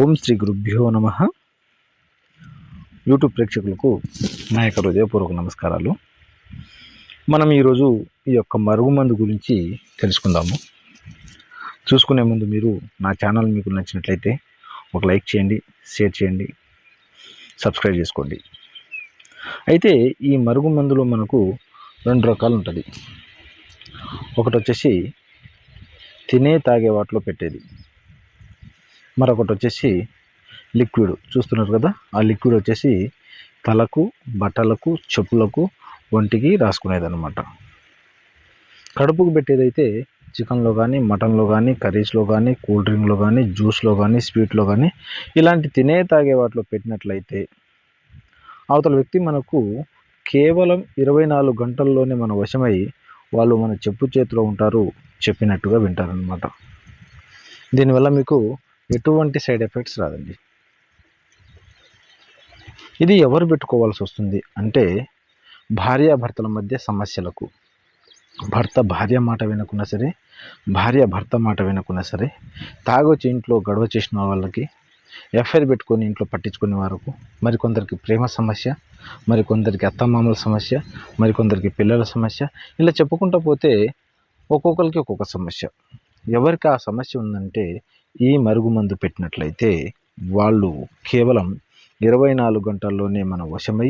ఓం శ్రీ గురుభ్యో నమః. యూట్యూబ్ ప్రేక్షకులకు నా యొక్క హృదయపూర్వక నమస్కారాలు. మనం ఈరోజు ఈ యొక్క మరుగుమందు గురించి తెలుసుకుందాము. చూసుకునే ముందు మీరు నా ఛానల్ మీకు నచ్చినట్లయితే ఒక లైక్ చేయండి, షేర్ చేయండి, సబ్స్క్రైబ్ చేసుకోండి. అయితే ఈ మరుగుమందులో మనకు రెండు రకాలు ఉంటుంది. ఒకటి వచ్చేసి తినే తాగే వాటిలో పెట్టేది, మరొకటి వచ్చేసి లిక్విడ్. చూస్తున్నారు కదా, ఆ లిక్విడ్ వచ్చేసి తలకు, బట్టలకు, చెప్పులకు, ఒంటికి రాసుకునేది అనమాట. కడుపుకు పెట్టేదైతే చికెన్లో కానీ, మటన్లో కానీ, కర్రీస్లో కానీ, కూల్ డ్రింక్లో కానీ, జ్యూస్లో కానీ, స్వీట్లో కానీ ఇలాంటి తినే తాగే వాటిలో పెట్టినట్లయితే అవతల వ్యక్తి మనకు కేవలం 24 గంటల్లోనే మన వశమై వాళ్ళు మన చెప్పు చేతిలో ఉంటారు, చెప్పినట్టుగా వింటారనమాట. దీనివల్ల మీకు ఎటువంటి సైడ్ ఎఫెక్ట్స్ రాదండి. ఇది ఎవరు పెట్టుకోవాల్సి వస్తుంది అంటే భార్యాభర్తల మధ్య సమస్యలకు, భర్త భార్య మాట వినకున్నా సరే, భార్య భర్త మాట వినకున్నా సరే, తాగొచ్చి ఇంట్లో గొడవ చేసిన వాళ్ళకి, ఎఫ్ఐఆర్ పెట్టుకొని ఇంట్లో పట్టించుకునే వారికి, మరికొందరికి ప్రేమ సమస్య, మరికొందరికి అత్తమామల సమస్య, మరికొందరికి పిల్లల సమస్య, ఇలా చెప్పుకుంటూ పోతే ఒక్కొక్కరికి ఒక్కొక్క సమస్య. ఎవరికి ఆ సమస్య ఉందంటే ఈ మరుగుమందు పెట్టినట్లయితే వాళ్ళు కేవలం 24 గంటల్లోనే మన వశమై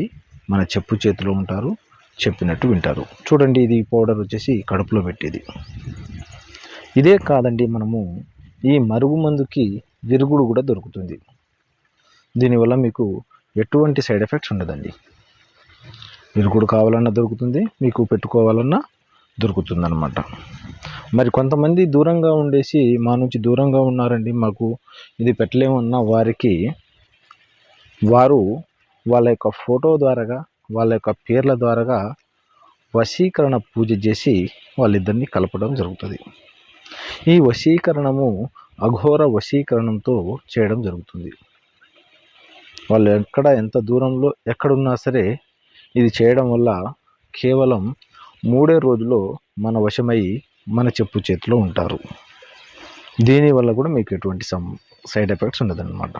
మన చెప్పు చేతిలో ఉంటారు, చెప్పినట్టు వింటారు. చూడండి, ఇది పౌడర్ వచ్చేసి కడుపులో పెట్టేది. ఇదే కాదండి, మనము ఈ మరుగుమందుకి విరుగుడు కూడా దొరుకుతుంది. దీనివల్ల మీకు ఎటువంటి సైడ్ ఎఫెక్ట్స్ ఉండదండి. విరుగుడు కావాలన్నా దొరుకుతుంది, మీకు పెట్టుకోవాలన్నా దొరుకుతుంది అన్నమాట. మరి కొంతమంది దూరంగా ఉండేసి మా నుంచి దూరంగా ఉన్నారండి, మాకు ఇది పెట్టలేమన్న వారికి వారు వాళ్ళ యొక్క ఫోటో ద్వారాగా, వాళ్ళ యొక్క పేర్ల ద్వారాగా వశీకరణ పూజ చేసి వాళ్ళిద్దరిని కలపడం జరుగుతుంది. ఈ వశీకరణము అఘోర వశీకరణంతో చేయడం జరుగుతుంది. వాళ్ళు ఎంత దూరంలో ఎక్కడున్నా సరే ఇది చేయడం వల్ల కేవలం 3 రోజుల్లో మన వశమై మన చెప్పు చేతిలో ఉంటారు. దీనివల్ల కూడా మీకు ఎటువంటి సైడ్ ఎఫెక్ట్స్ ఉండదన్నమాట.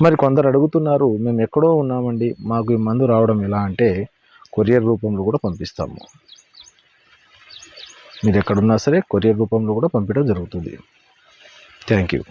మరి కొందరు అడుగుతున్నారు, మేము ఎక్కడో ఉన్నామండి, మాకు ఈ మందు రావడం ఎలా అంటే కొరియర్ రూపంలో కూడా పంపిస్తాము. మీరు ఎక్కడున్నా సరే కొరియర్ రూపంలో కూడా పంపించడం జరుగుతుంది. Thank you.